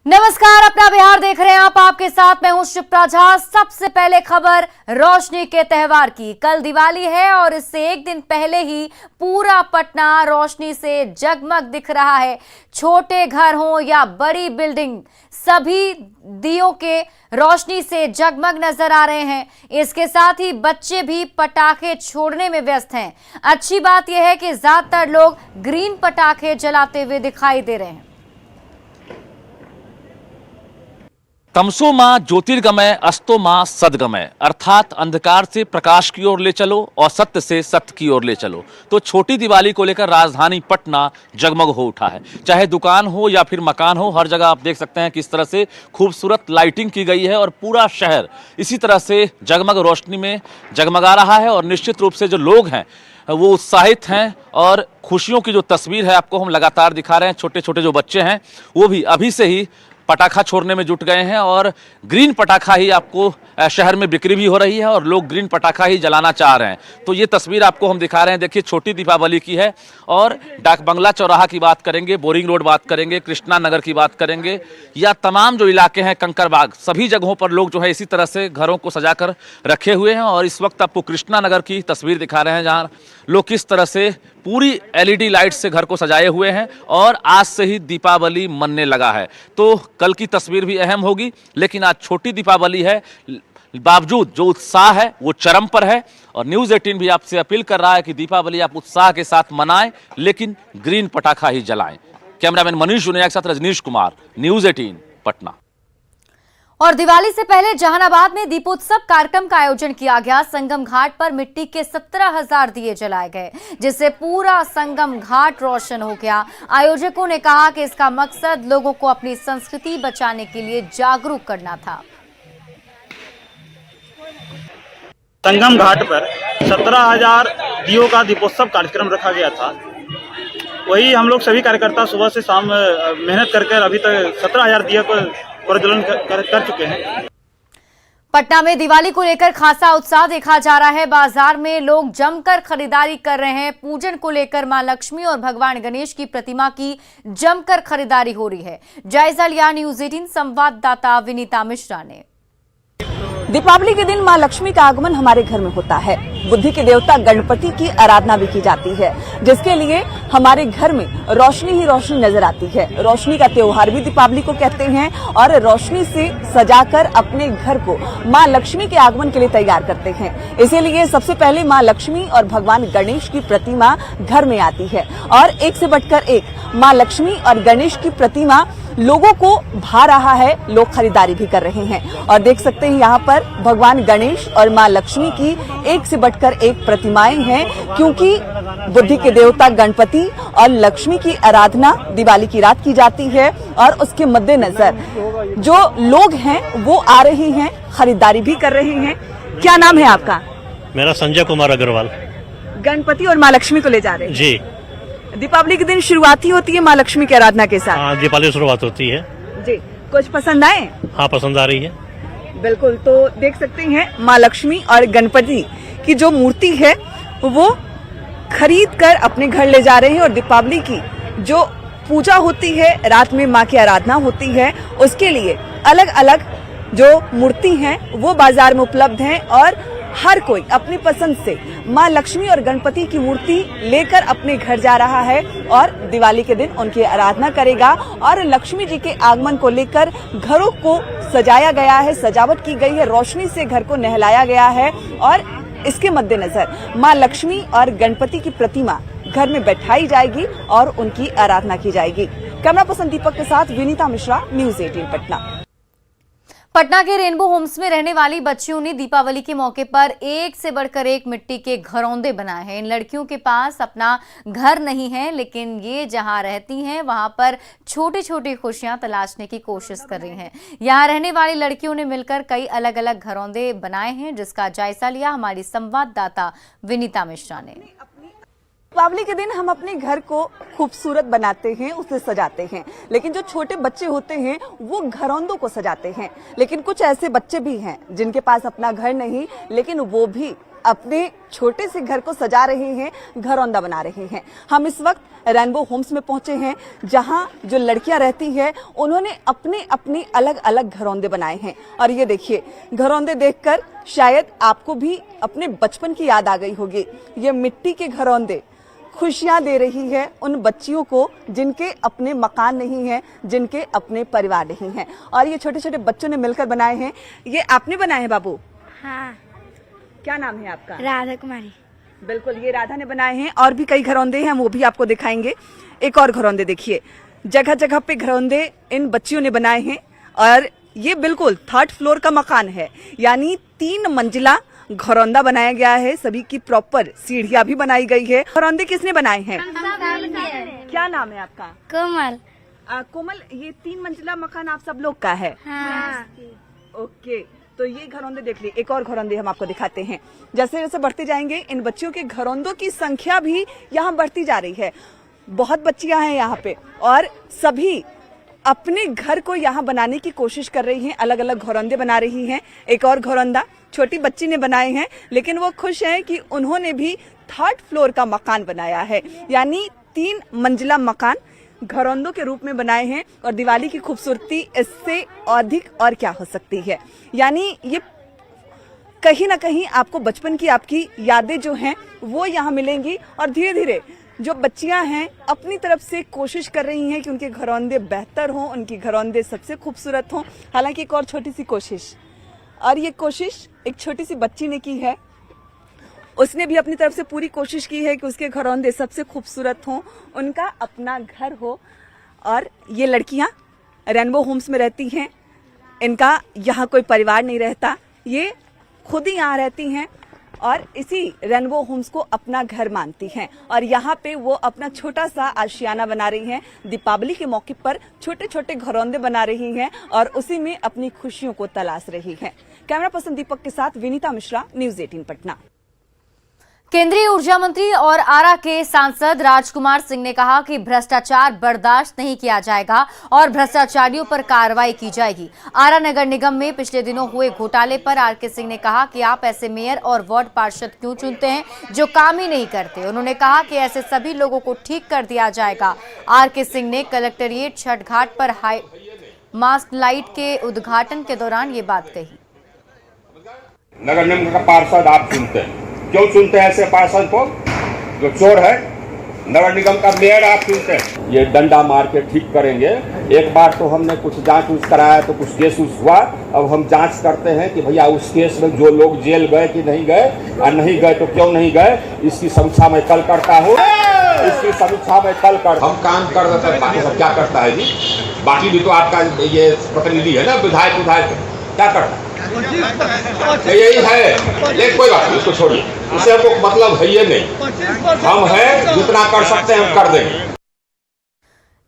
नमस्कार, अपना बिहार देख रहे हैं आप। आपके साथ मैं हूं शिप्रा झा। सबसे पहले खबर रोशनी के त्योहार की। कल दिवाली है और इससे एक दिन पहले ही पूरा पटना रोशनी से जगमग दिख रहा है। छोटे घर हों या बड़ी बिल्डिंग, सभी दियों के रोशनी से जगमग नजर आ रहे हैं। इसके साथ ही बच्चे भी पटाखे छोड़ने में व्यस्त हैं। अच्छी बात यह है कि ज्यादातर लोग ग्रीन पटाखे जलाते हुए दिखाई दे रहे हैं। तमसो मां ज्योतिर्गमय अस्तो मां सद्गमय, अर्थात अंधकार से प्रकाश की ओर ले चलो और सत्य से सत्य की ओर ले चलो। तो छोटी दिवाली को लेकर राजधानी पटना जगमग हो उठा है। चाहे दुकान हो या फिर मकान हो, हर जगह आप देख सकते हैं किस तरह से खूबसूरत लाइटिंग की गई है और पूरा शहर इसी तरह से जगमग रोशनी में जगमगा रहा है। और निश्चित रूप से जो लोग हैं वो उत्साहित हैं और खुशियों की जो तस्वीर है आपको हम लगातार दिखा रहे हैं। छोटे छोटे जो बच्चे हैं वो भी अभी से ही पटाखा छोड़ने में जुट गए हैं और ग्रीन पटाखा ही आपको शहर में बिक्री भी हो रही है और लोग ग्रीन पटाखा ही जलाना चाह रहे हैं। तो ये तस्वीर आपको हम दिखा रहे हैं। देखिए, छोटी दीपावली की है और डाक बंगला चौराहा की बात करेंगे, बोरिंग रोड बात करेंगे, कृष्णा नगर की बात करेंगे, या तमाम जो इलाके हैं कंकरबाग, सभी जगहों पर लोग जो है इसी तरह से घरों को सजाकर रखे हुए हैं। और इस वक्त आपको कृष्णा नगर की तस्वीर दिखा रहे हैं जहाँ लोग किस तरह से पूरी एलईडी लाइट से घर को सजाए हुए हैं और आज से ही दीपावली मनने लगा है। तो कल की तस्वीर भी अहम होगी, लेकिन आज छोटी दीपावली है, बावजूद जो उत्साह है वो चरम पर है। और न्यूज़ 18 भी आपसे अपील कर रहा है कि दीपावली आप उत्साह के साथ मनाएं, लेकिन ग्रीन पटाखा ही जलाएं। कैमरामैन मनीष जुनिया के साथ रजनीश कुमार, न्यूज़ 18 पटना। और दिवाली से पहले जहानाबाद में दीपोत्सव कार्यक्रम का आयोजन किया गया। संगम घाट पर मिट्टी के 17,000 दिए जलाए गए, जिससे पूरा संगम घाट रोशन हो गया। आयोजकों ने कहा कि इसका मकसद लोगों को अपनी संस्कृति बचाने के लिए जागरूक करना था। संगम घाट पर 17,000 दियों का दीपोत्सव कार्यक्रम रखा गया था। वही हम लोग सभी कार्यकर्ता सुबह से शाम मेहनत कर अभी तक 17,000 दिया को प्रज्वलन कर चुके हैं। पटना में दिवाली को लेकर खासा उत्साह देखा जा रहा है। बाजार में लोग जमकर खरीदारी कर रहे हैं। पूजन को लेकर मां लक्ष्मी और भगवान गणेश की प्रतिमा की जमकर खरीदारी हो रही है। जायजा लिया न्यूज़ 18 संवाददाता विनीता मिश्रा ने। दीपावली के दिन मां लक्ष्मी का आगमन हमारे घर में होता है। बुद्धि के देवता गणपति की आराधना भी की जाती है, जिसके लिए हमारे घर में रोशनी ही रोशनी नजर आती है। रोशनी का त्योहार भी दीपावली को कहते हैं और रोशनी से सजाकर अपने घर को मां लक्ष्मी के आगमन के लिए तैयार करते हैं। इसीलिए सबसे पहले मां लक्ष्मी और भगवान गणेश की प्रतिमा घर में आती है और एक से बढ़कर एक मां लक्ष्मी और गणेश की प्रतिमा लोगों को भा रहा है। लोग खरीदारी भी कर रहे हैं और देख सकते हैं यहाँ पर भगवान गणेश और मां लक्ष्मी की एक से बढ़कर एक प्रतिमाएं हैं, क्योंकि बुद्धि के देवता गणपति और लक्ष्मी की आराधना दिवाली की रात की जाती है। और उसके मद्देनजर जो लोग हैं वो आ रहे हैं, खरीदारी भी कर रहे हैं। क्या नाम है आपका? मेरा संजय कुमार अग्रवाल। गणपति और मां लक्ष्मी को ले जा रहे हैं जी। दीपावली के दिन शुरुआत ही होती है मां लक्ष्मी की आराधना के साथ। हाँ, दीपावली शुरुआत होती है जी। कुछ पसंद आए? हाँ, पसंद आ रही है। बिल्कुल। तो देख सकते हैं मां लक्ष्मी और गणपति की जो मूर्ति है वो खरीद कर अपने घर ले जा रहे हैं। और दीपावली की जो पूजा होती है, रात में मां की आराधना होती है, उसके लिए अलग अलग जो मूर्ति हैं वो बाजार में उपलब्ध हैं और हर कोई अपनी पसंद से मां लक्ष्मी और गणपति की मूर्ति लेकर अपने घर जा रहा है और दिवाली के दिन उनकी आराधना करेगा। और लक्ष्मी जी के आगमन को लेकर घरों को सजाया गया है, सजावट की गई है, रोशनी से घर को नहलाया गया है। और इसके मद्देनजर मां लक्ष्मी और गणपति की प्रतिमा घर में बैठाई जाएगी और उनकी आराधना की जाएगी। कैमरा पर्सन दीपक के साथ विनीता मिश्रा, न्यूज़ 18 पटना। पटना के रेनबो होम्स में रहने वाली बच्चियों ने दीपावली के मौके पर एक से बढ़कर एक मिट्टी के घरौंदे बनाए हैं। इन लड़कियों के पास अपना घर नहीं है, लेकिन ये जहां रहती हैं वहां पर छोटी छोटी खुशियां तलाशने की कोशिश कर रही हैं। यहां रहने वाली लड़कियों ने मिलकर कई अलग अलग घरौंदे बनाए हैं, जिसका जायजा लिया हमारी संवाददाता विनीता मिश्रा ने। दीपावली के दिन हम अपने घर को खूबसूरत बनाते हैं, उसे सजाते हैं, लेकिन जो छोटे बच्चे होते हैं वो घरौंदों को सजाते हैं। लेकिन कुछ ऐसे बच्चे भी हैं जिनके पास अपना घर नहीं, लेकिन वो भी अपने छोटे से घर को सजा रहे हैं, घरौंदा बना रहे हैं। हम इस वक्त रेनबो होम्स में पहुंचे हैं, जहां जो लड़कियां रहती हैं उन्होंने अपने अपने अलग अलग घरौंदे बनाए हैं। और ये देखिए, घरौंदे देखकर शायद आपको भी अपने बचपन की याद आ गई होगी। ये मिट्टी के घरौंदे खुशियां दे रही है उन बच्चियों को जिनके अपने मकान नहीं है, जिनके अपने परिवार नहीं है। और ये छोटे छोटे बच्चों ने मिलकर बनाए हैं। ये आपने बनाए हैं बाबू? हाँ। क्या नाम है आपका? राधा कुमारी। बिल्कुल, ये राधा ने बनाए हैं। और भी कई घरौंदे हैं, हम वो भी आपको दिखाएंगे। एक और घरौंदे देखिए, जगह जगह पे घरौंदे इन बच्चियों ने बनाए हैं। और ये बिल्कुल 3rd फ्लोर का मकान है, यानी 3 मंजिला घरौंदा बनाया गया है। सभी की प्रॉपर सीढ़ियां भी बनाई गई है। घरौंदे किसने बनाए हैं? क्या नाम है आपका? कोमल। कोमल, ये 3 मंजिला मकान आप सब लोग का है? हाँ। ओके, तो ये घरौंदे देख लिए। एक और घरौंदे हम आपको दिखाते हैं। जैसे जैसे बढ़ते जाएंगे, इन बच्चियों के घरौंदों की संख्या भी यहाँ बढ़ती जा रही है। बहुत बच्चियां हैं यहाँ पे और सभी अपने घर को यहाँ बनाने की कोशिश कर रही हैं, अलग अलग घरौंदे बना रही हैं। एक और घरौंदा छोटी बच्ची ने बनाए हैं, लेकिन वो खुश है कि उन्होंने भी 3rd फ्लोर का मकान बनाया है, यानी 3 मंजिला मकान घरौंदों के रूप में बनाए हैं। और दिवाली की खूबसूरती इससे अधिक और क्या हो सकती है। यानी ये कहीं ना कहीं आपको बचपन की आपकी यादें जो हैं वो यहाँ मिलेंगी। और धीरे धीरे जो बच्चियां हैं अपनी तरफ से कोशिश कर रही हैं कि उनके घरौंदे बेहतर हों, उनकी घरौंदे सबसे खूबसूरत हों। हालांकि एक और छोटी सी कोशिश, और ये कोशिश एक छोटी सी बच्ची ने की है। उसने भी अपनी तरफ से पूरी कोशिश की है कि उसके घरौंदे सबसे खूबसूरत हों, उनका अपना घर हो। और ये लड़कियां रेनबो होम्स में रहती हैं, इनका यहाँ कोई परिवार नहीं रहता, ये खुद ही यहाँ रहती हैं और इसी रेनबो होम्स को अपना घर मानती हैं। और यहाँ पे वो अपना छोटा सा आशियाना बना रही हैं। दीपावली के मौके पर छोटे छोटे घरौंदे बना रही हैं और उसी में अपनी खुशियों को तलाश रही हैं। कैमरा पर्सन दीपक के साथ विनीता मिश्रा, न्यूज़ 18 पटना। केंद्रीय ऊर्जा मंत्री और आरा के सांसद राजकुमार सिंह ने कहा कि भ्रष्टाचार बर्दाश्त नहीं किया जाएगा और भ्रष्टाचारियों पर कार्रवाई की जाएगी। आरा नगर निगम में पिछले दिनों हुए घोटाले पर आर.के. सिंह ने कहा कि आप ऐसे मेयर और वार्ड पार्षद क्यों चुनते हैं जो काम ही नहीं करते। उन्होंने कहा कि ऐसे सभी लोगों को ठीक कर दिया जाएगा। आर.के. सिंह ने कलेक्ट्रेट छठ घाट पर मास्क लाइट के उद्घाटन के दौरान ये बात कही। नगर निगम का पार्षद आप चुनते हैं, क्यों चुनते हैं ऐसे पार्षद को जो चोर है? नगर निगम का मेयर आप चुनते हैं। ये डंडा मार के ठीक करेंगे। एक बार तो हमने कुछ जांच उस कराया तो कुछ केस उस हुआ। अब हम जांच करते हैं कि भैया उस केस में जो लोग जेल गए कि नहीं गए, और नहीं गए तो क्यों नहीं गए, इसकी समीक्षा मैं कल करता हूँ। इसकी समीक्षा में कल कर हम काम कर रहे हैं। बाकी सब क्या करता है जी? बाकी भी तो आपका ये प्रतिनिधि है ना, विधायक क्या करता है? यही है, लेकिन कोई बात नहीं, उसको छोड़िए, उससे हमको मतलब है ये नहीं। हम है जितना कर सकते हैं हम कर देंगे।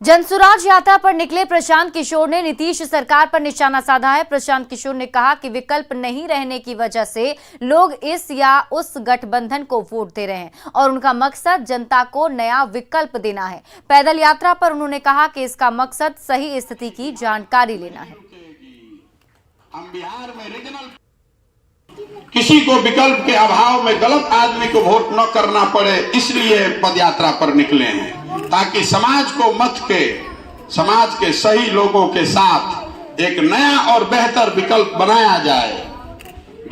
जनसुराज यात्रा पर निकले प्रशांत किशोर ने नीतीश सरकार पर निशाना साधा है। प्रशांत किशोर ने कहा कि विकल्प नहीं रहने की वजह से लोग इस या उस गठबंधन को वोट दे रहे हैं और उनका मकसद जनता को नया विकल्प देना है। पैदल यात्रा पर उन्होंने कहा कि इसका मकसद सही स्थिति की जानकारी लेना है। हम बिहार में रीजनल किसी को विकल्प के अभाव में गलत आदमी को वोट न करना पड़े, इसलिए पदयात्रा पर निकले हैं, ताकि समाज को मत के समाज के सही लोगों के साथ एक नया और बेहतर विकल्प बनाया जाए,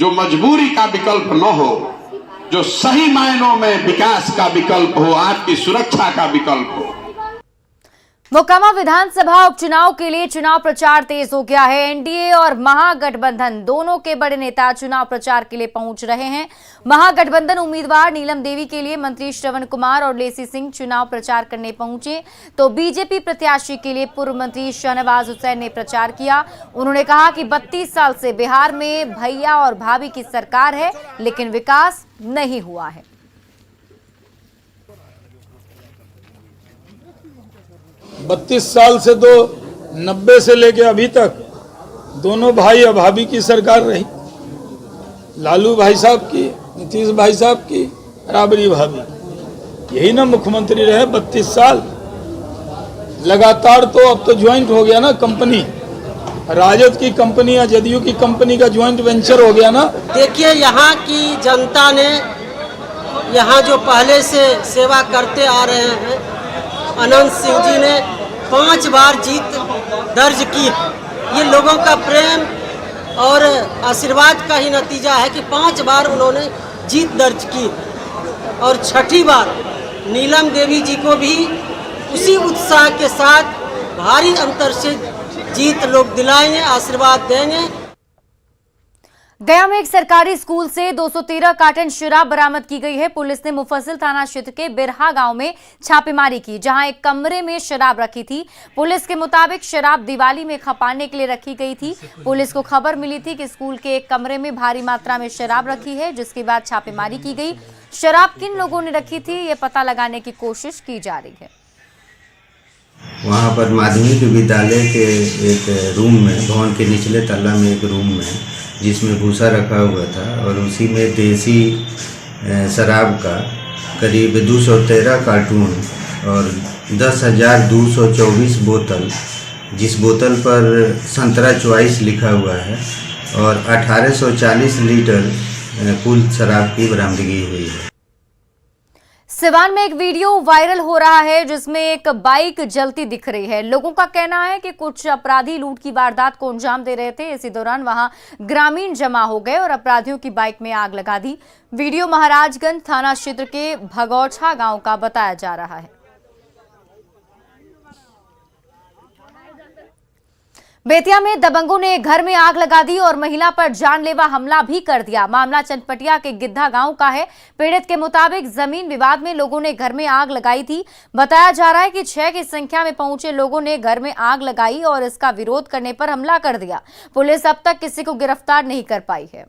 जो मजबूरी का विकल्प न हो, जो सही मायनों में विकास का विकल्प हो, आपकी सुरक्षा का विकल्प हो। मोकामा विधानसभा उपचुनाव के लिए चुनाव प्रचार तेज हो गया है। एनडीए और महागठबंधन दोनों के बड़े नेता चुनाव प्रचार के लिए पहुंच रहे हैं। महागठबंधन उम्मीदवार नीलम देवी के लिए मंत्री श्रवण कुमार और लेसी सिंह चुनाव प्रचार करने पहुंचे, तो बीजेपी प्रत्याशी के लिए पूर्व मंत्री शाहनवाज हुसैन ने प्रचार किया। उन्होंने कहा कि 32 साल से बिहार में भैया और भाभी की सरकार है, लेकिन विकास नहीं हुआ है। 32 साल से तो 90 से लेके अभी तक दोनों भाई और भाभी की सरकार रही। लालू भाई साहब की, नीतीश भाई साहब की, राबड़ी भाभी, यही ना मुख्यमंत्री रहे 32 साल लगातार। तो अब तो ज्वाइंट हो गया ना कंपनी, राजद की कंपनी या जदयू की कंपनी का ज्वाइंट वेंचर हो गया ना। देखिए, यहाँ की जनता ने, यहाँ जो पहले से सेवा करते आ रहे हैं, अनंत सिंह जी ने 5 बार जीत दर्ज की। ये लोगों का प्रेम और आशीर्वाद का ही नतीजा है कि 5 बार उन्होंने जीत दर्ज की और 6ठी बार नीलम देवी जी को भी उसी उत्साह के साथ भारी अंतर से जीत लोग दिलाएंगे, आशीर्वाद देंगे। गया में एक सरकारी स्कूल से 213 कार्टन शराब बरामद की गई है। पुलिस ने मुफस्सिल थाना क्षेत्र के बिरहा गांव में छापेमारी की, जहां एक कमरे में शराब रखी थी। पुलिस के मुताबिक शराब दिवाली में खपाने के लिए रखी गई थी। पुलिस को खबर मिली थी कि स्कूल के एक कमरे में भारी मात्रा में शराब रखी है, जिसके बाद छापेमारी की गई। शराब किन लोगों ने रखी थी, ये पता लगाने की कोशिश की जा रही है। वहाँ पर माध्यमिक विद्यालय के एक रूम में, भवन के निचले तल्ला में एक रूम में, जिसमें भूसा रखा हुआ था और उसी में देसी शराब का करीब 213 कार्टून और 10,224 बोतल, जिस बोतल पर संतरा चॉइस लिखा हुआ है, और 1840 लीटर कुल शराब की बरामदगी हुई है। सिवान में एक वीडियो वायरल हो रहा है, जिसमें एक बाइक जलती दिख रही है। लोगों का कहना है कि कुछ अपराधी लूट की वारदात को अंजाम दे रहे थे। इसी दौरान वहां ग्रामीण जमा हो गए और अपराधियों की बाइक में आग लगा दी। वीडियो महाराजगंज थाना क्षेत्र के भगौछा गांव का बताया जा रहा है। बेतिया में दबंगों ने घर में आग लगा दी और महिला पर जानलेवा हमला भी कर दिया। मामला चनपटिया के गिद्धा गांव का है। पीड़ित के मुताबिक जमीन विवाद में लोगों ने घर में आग लगाई थी। बताया जा रहा है कि 6 की संख्या में पहुंचे लोगों ने घर में आग लगाई और इसका विरोध करने पर हमला कर दिया। पुलिस अब तक किसी को गिरफ्तार नहीं कर पाई है।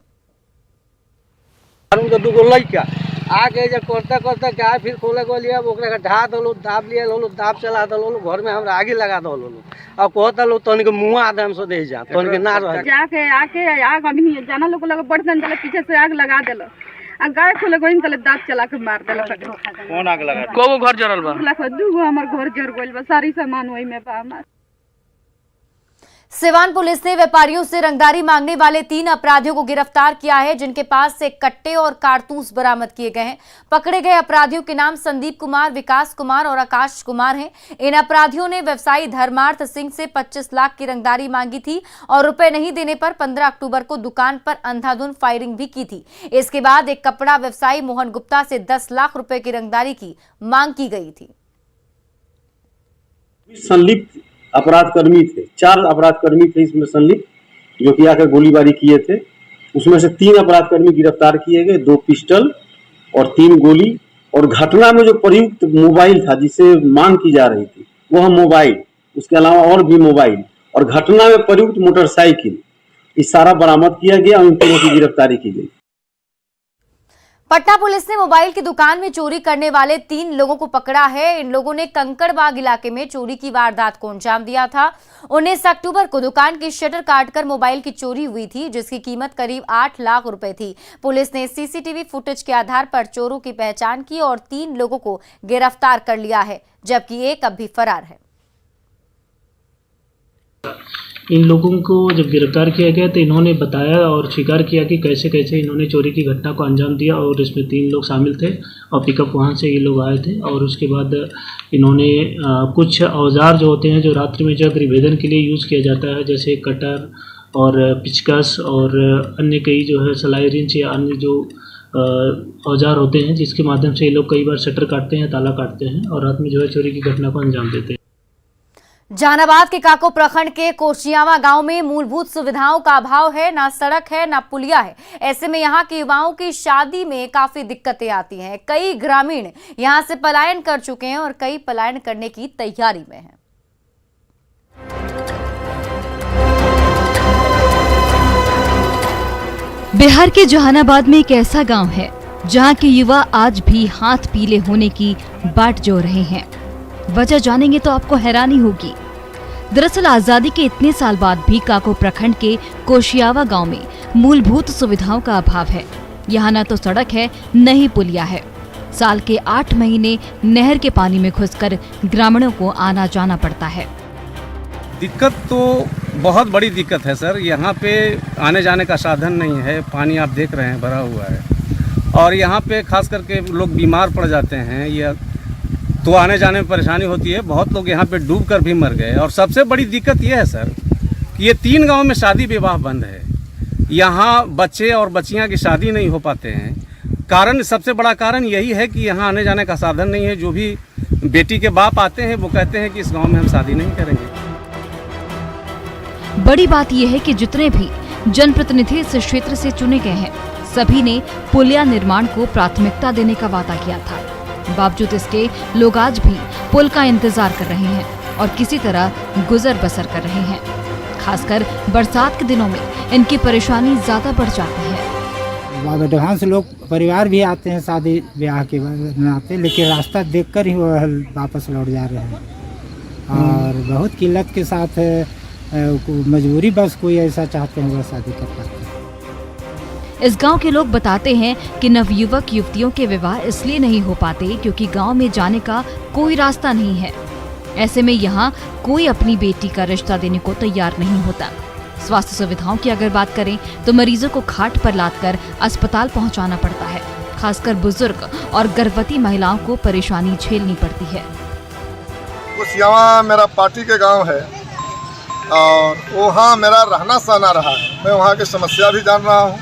आगे जब करता करता क्या फिर खोले को लिया, ओकरा ढा दलो, दाब लिया लो, दाब चला दलो, घर में हमरा आगे लगा दलो। अब कहता लो तन के मुंह आदम से दे जा, तन के ना रह जाके आके आग अभी नहीं जाना लोग लगे बर्तन चले पीछे से आग लगा देलो। आ गाय खोले गोइन तले दाब चला के मार देलो। कौन आग लगा? कोगो घर जरल बा? दूगो हमर घर जर गइल बा, सारी सामान वही में बा हमार। सिवान पुलिस ने व्यापारियों से रंगदारी मांगने वाले 3 अपराधियों को गिरफ्तार किया है, जिनके पास से कट्टे और कारतूस बरामद किए गए हैं। पकड़े गए अपराधियों के नाम संदीप कुमार, विकास कुमार और आकाश कुमार हैं। इन अपराधियों ने व्यवसायी धर्मार्थ सिंह से 25 लाख की रंगदारी मांगी थी और रुपए नहीं देने पर 15 अक्टूबर को दुकान पर अंधाधुंध फायरिंग भी की थी। इसके बाद एक कपड़ा व्यवसायी मोहन गुप्ता से 10 लाख रुपए की रंगदारी की मांग की गई थी। संलिप्त अपराधकर्मी थे, 4 अपराधकर्मी थे इसमें संलिप्त, जो कि आकर गोलीबारी किए थे। उसमें से 3 अपराधकर्मी गिरफ्तार किए गए, 2 पिस्टल और 3 गोली। और घटना में जो प्रयुक्त मोबाइल था जिसे मांग की जा रही थी, वह मोबाइल, उसके अलावा और भी मोबाइल और घटना में प्रयुक्त मोटरसाइकिल, ये सारा बरामद किया गया और इन तीनों की गिरफ्तारी की गई। पटना पुलिस ने मोबाइल की दुकान में चोरी करने वाले 3 लोगों को पकड़ा है। इन लोगों ने कंकड़बाग इलाके में चोरी की वारदात को अंजाम दिया था। 19 अक्टूबर को दुकान की शटर काटकर मोबाइल की चोरी हुई थी, जिसकी कीमत करीब 8 लाख रुपए थी। पुलिस ने सीसीटीवी फुटेज के आधार पर चोरों की पहचान की और 3 लोगों को गिरफ्तार कर लिया है, जबकि एक अब भी फरार है। इन लोगों को जब गिरफ्तार किया गया तो इन्होंने बताया और स्वीकार किया कि कैसे कैसे इन्होंने चोरी की घटना को अंजाम दिया और इसमें 3 लोग शामिल थे और पिकअप वाहन से ये लोग आए थे। और उसके बाद इन्होंने कुछ औजार जो होते हैं जो रात्रि में जग विभेदन के लिए यूज़ किया जाता है, जैसे कटर और पिचकस और अन्य कई जो है सलाई रिंच या अन्य जो औजार होते हैं, जिसके माध्यम से ये लोग कई बार शटर काटते हैं, ताला काटते हैं और रात में जो है चोरी की घटना को अंजाम देते हैं। जहानाबाद के काको प्रखंड के कोशियावा गांव में मूलभूत सुविधाओं का अभाव है, ना सड़क है ना पुलिया है। ऐसे में यहां के युवाओं की शादी में काफी दिक्कतें आती हैं। कई ग्रामीण यहां से पलायन कर चुके हैं और कई पलायन करने की तैयारी में हैं। बिहार के जहानाबाद में एक ऐसा गांव है जहां के युवा आज भी हाथ पीले होने की बाट जोड़ रहे हैं। वजह जानेंगे तो आपको हैरानी होगी। दरअसल आजादी के इतने साल बाद भी काको प्रखंड के कोशियावा गांव में मूलभूत सुविधाओं का अभाव है। यहाँ न तो सड़क है न ही पुलिया है। साल के 8 महीने नहर के पानी में घुसकर ग्रामीणों को आना जाना पड़ता है। दिक्कत तो बहुत बड़ी दिक्कत है सर। यहाँ पे आने जाने का साधन नहीं है, पानी आप देख रहे हैं भरा हुआ है, और यहाँ पे खास करके लोग बीमार पड़ जाते हैं, या तो आने जाने में परेशानी होती है। बहुत लोग यहाँ पे डूब कर भी मर गए। और सबसे बड़ी दिक्कत ये है सर कि ये 3 गांव में शादी विवाह बंद है। यहाँ बच्चे और बच्चियाँ की शादी नहीं हो पाते हैं। कारण, सबसे बड़ा कारण यही है कि यहाँ आने जाने का साधन नहीं है। जो भी बेटी के बाप आते हैं वो कहते हैं कि इस गांव में हम शादी नहीं करेंगे। बड़ी बात यह है कि जितने भी जनप्रतिनिधि इस क्षेत्र से चुने गए हैं, सभी ने पुलिया निर्माण को प्राथमिकता देने का वादा किया था। बावजूद इसके लोग आज भी पुल का इंतजार कर रहे हैं और किसी तरह गुजर बसर कर रहे हैं। खासकर बरसात के दिनों में इनकी परेशानी ज्यादा बढ़ जाती है। एडवांस लोग परिवार भी आते हैं शादी ब्याह के नाते, लेकिन रास्ता देखकर ही वो वापस लौट जा रहे हैं। और बहुत किल्लत के साथ मजबूरी बस कोई ऐसा चाहते हैं वो शादी कर पाते हैं। इस गांव के लोग बताते हैं कि नवयुवक युवतियों के विवाह इसलिए नहीं हो पाते क्योंकि गांव में जाने का कोई रास्ता नहीं है। ऐसे में यहाँ कोई अपनी बेटी का रिश्ता देने को तैयार नहीं होता। स्वास्थ्य सुविधाओं की अगर बात करें तो मरीजों को खाट पर लादकर अस्पताल पहुंचाना पड़ता है। खासकर बुजुर्ग और गर्भवती महिलाओं को परेशानी झेलनी पड़ती है। कुशियावा मेरा पार्टी के गांव है और वहाँ मेरा रहना सहना रहा है। मैं वहाँ की समस्या भी जान रहा हूँ।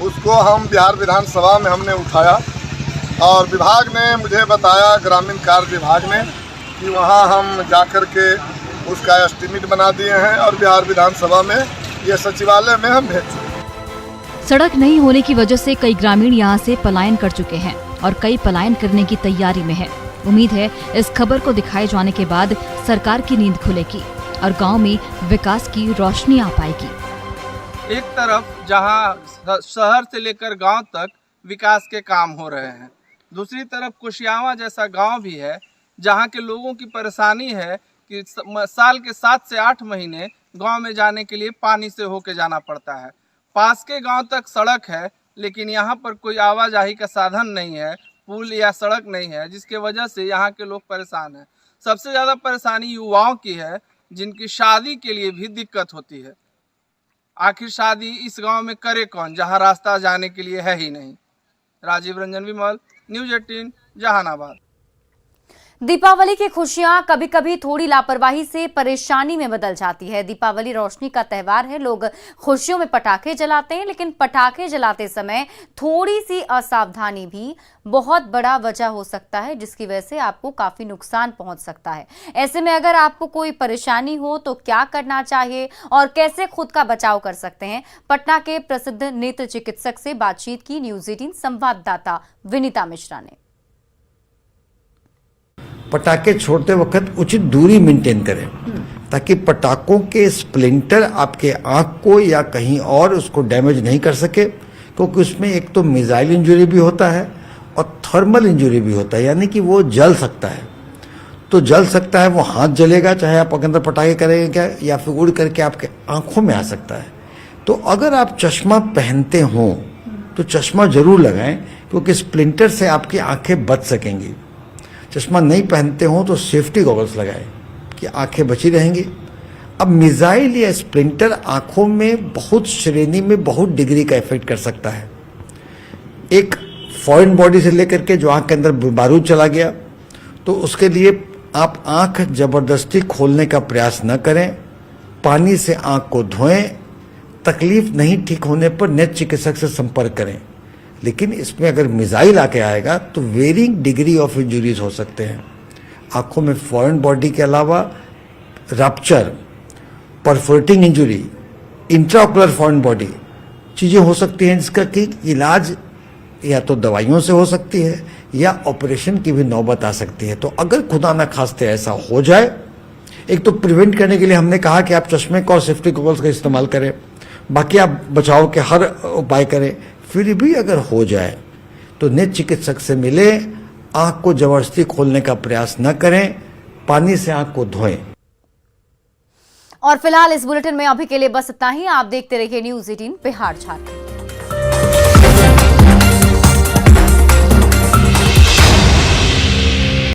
उसको हम बिहार विधानसभा में हमने उठाया और विभाग ने मुझे बताया, ग्रामीण कार्य विभाग ने, कि वहाँ हम जाकर के उसका एस्टीमेट बना दिए हैं और बिहार विधानसभा में ये सचिवालय में हम भेज चुके। सड़क नहीं होने की वजह से कई ग्रामीण यहाँ से पलायन कर चुके हैं और कई पलायन करने की तैयारी में है। उम्मीद है इस खबर को दिखाए जाने के बाद सरकार की नींद खुलेगी और गांव में विकास की रोशनी आ पाएगी। एक तरफ जहां शहर से लेकर गांव तक विकास के काम हो रहे हैं, दूसरी तरफ कुशियावा जैसा गांव भी है जहां के लोगों की परेशानी है कि साल के 7 से 8 महीने गांव में जाने के लिए पानी से होके जाना पड़ता है। पास के गांव तक सड़क है लेकिन यहाँ पर कोई आवाजाही का साधन नहीं है, पुल या सड़क नहीं है, जिसके वजह से यहाँ के लोग परेशान हैं। सबसे ज़्यादा परेशानी युवाओं की है जिनकी शादी के लिए भी दिक्कत होती है। आखिर शादी इस गांव में करे कौन जहां रास्ता जाने के लिए है ही नहीं। राजीव रंजन विमल, न्यूज़ 18, जहानाबाद। दीपावली की खुशियां कभी कभी थोड़ी लापरवाही से परेशानी में बदल जाती है। दीपावली रोशनी का त्योहार है। लोग खुशियों में पटाखे जलाते हैं, लेकिन पटाखे जलाते समय थोड़ी सी असावधानी भी बहुत बड़ा वजह हो सकता है, जिसकी वजह से आपको काफी नुकसान पहुंच सकता है। ऐसे में अगर आपको कोई परेशानी हो तो क्या करना चाहिए और कैसे खुद का बचाव कर सकते हैं, पटना के प्रसिद्ध नेत्र चिकित्सक से बातचीत की न्यूज़ 18 संवाददाता विनीता मिश्रा ने। पटाखे छोड़ते वक्त उचित दूरी मेंटेन करें ताकि पटाखों के स्प्लिंटर आपके आंख को या कहीं और उसको डैमेज नहीं कर सके, क्योंकि उसमें एक तो मिसाइल इंजरी भी होता है और थर्मल इंजरी भी होता है, यानी कि वो जल सकता है। तो जल सकता है, वो हाथ जलेगा चाहे आप अंदर पटाखे करेंगे क्या, या फिर उड़ करके आपके आंखों में आ सकता है। तो अगर आप चश्मा पहनते हो तो चश्मा जरूर लगाएं, क्योंकि स्प्लिंटर से आपकी आंखें बच सकेंगी। चश्मा नहीं पहनते हो तो सेफ्टी गॉगल्स लगाएं कि आंखें बची रहेंगी। अब मिसाइल या स्प्लिंटर आंखों में बहुत श्रेणी में बहुत डिग्री का इफेक्ट कर सकता है। एक फॉरेन बॉडी से लेकर के जो आंख के अंदर बारूद चला गया, तो उसके लिए आप आंख जबरदस्ती खोलने का प्रयास न करें। पानी से आंख को धोएं। तकलीफ नहीं ठीक होने पर नेत्र चिकित्सक से संपर्क करें। लेकिन इसमें अगर मिसाइल आके आएगा तो वेरिंग डिग्री ऑफ इंजुरीज हो सकते हैं। आंखों में फॉरेन बॉडी के अलावा rupture, perforating injury, intraocular foreign body चीज़ें हो सकती हैं, जिसका कि इलाज या तो दवाइयों से हो सकती है या ऑपरेशन की भी नौबत आ सकती है। तो अगर खुदा न खास्ते ऐसा हो जाए, एक तो प्रिवेंट करने के लिए हमने कहा कि आप चश्मे का और सेफ्टी गॉगल्स का इस्तेमाल करें, बाकी आप बचाव के हर उपाय करें। फिर भी अगर हो जाए तो नेत्र चिकित्सक से मिले, आंख को जबरदस्ती खोलने का प्रयास न करें, पानी से आंख को धोएं। और फिलहाल इस बुलेटिन में अभी के लिए बस इतना ही। आप देखते रहिए न्यूज़ 18 बिहार झारखंड।